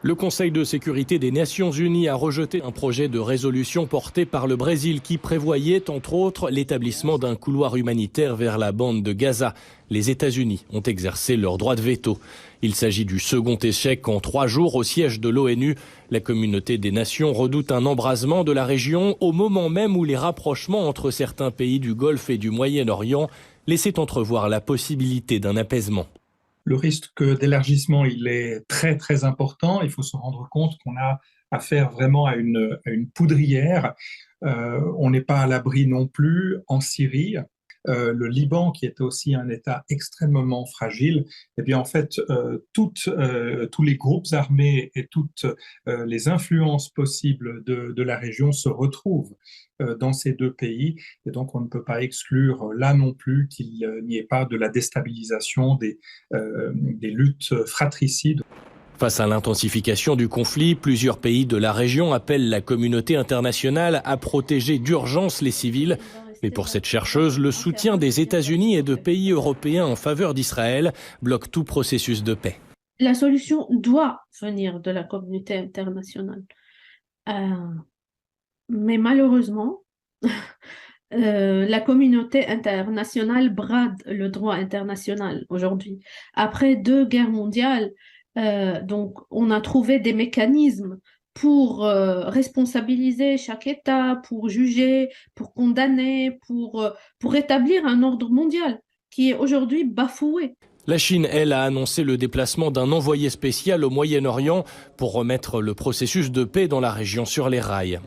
Le Conseil de sécurité des Nations Unies a rejeté un projet de résolution porté par le Brésil qui prévoyait, entre autres, l'établissement d'un couloir humanitaire vers la bande de Gaza. Les États-Unis ont exercé leur droit de veto. Il s'agit du second échec en 3 jours au siège de l'ONU. La communauté des nations redoute un embrasement de la région au moment même où les rapprochements entre certains pays du Golfe et du Moyen-Orient laissaient entrevoir la possibilité d'un apaisement. Le risque d'élargissement, il est très très important. Il faut se rendre compte qu'on a affaire vraiment à une poudrière. On n'est pas à l'abri non plus en Syrie. Le Liban, qui était aussi un État extrêmement fragile, eh bien en fait, tous les groupes armés et toutes les influences possibles de la région se retrouvent dans ces 2 pays. Et donc, on ne peut pas exclure là non plus qu'il n'y ait pas de la déstabilisation des luttes fratricides. Face à l'intensification du conflit, plusieurs pays de la région appellent la communauté internationale à protéger d'urgence les civils. Mais pour cette chercheuse, le soutien des États-Unis et de pays européens en faveur d'Israël bloque tout processus de paix. La solution doit venir de la communauté internationale. Mais malheureusement, la communauté internationale brade le droit international aujourd'hui. Après 2 guerres mondiales, donc on a trouvé des mécanismes pour responsabiliser chaque État, pour juger, pour condamner, pour établir un ordre mondial qui est aujourd'hui bafoué. La Chine, elle, a annoncé le déplacement d'un envoyé spécial au Moyen-Orient pour remettre le processus de paix dans la région sur les rails.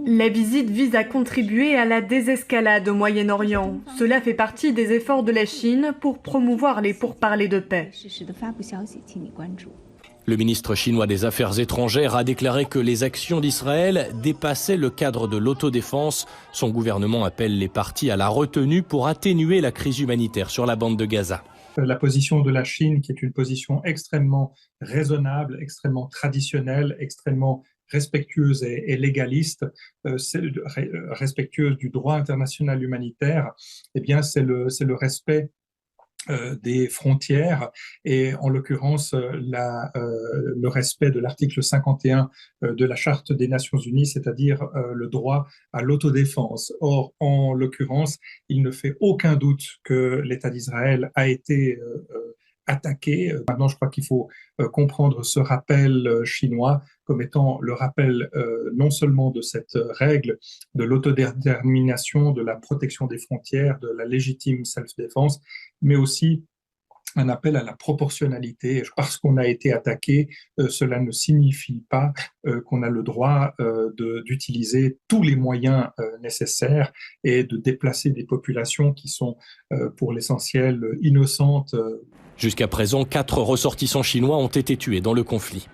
La visite vise à contribuer à la désescalade au Moyen-Orient. Cela fait partie des efforts de la Chine pour promouvoir les pourparlers de paix. Le ministre chinois des Affaires étrangères a déclaré que les actions d'Israël dépassaient le cadre de l'autodéfense. Son gouvernement appelle les parties à la retenue pour atténuer la crise humanitaire sur la bande de Gaza. La position de la Chine, qui est une position extrêmement raisonnable, extrêmement traditionnelle, extrêmement respectueuse et légaliste, respectueuse du droit international humanitaire, eh bien c'est le respect des frontières et en l'occurrence le respect de l'article 51 de la Charte des Nations Unies, c'est-à-dire le droit à l'autodéfense. Or, en l'occurrence, il ne fait aucun doute que l'État d'Israël a été attaqué. Maintenant, je crois qu'il faut comprendre ce rappel chinois comme étant le rappel non seulement de cette règle de l'autodétermination, de la protection des frontières, de la légitime self-défense, mais aussi un appel à la proportionnalité. Parce qu'on a été attaqué, cela ne signifie pas qu'on a le droit d'utiliser tous les moyens nécessaires et de déplacer des populations qui sont pour l'essentiel innocentes. Jusqu'à présent, 4 ressortissants chinois ont été tués dans le conflit.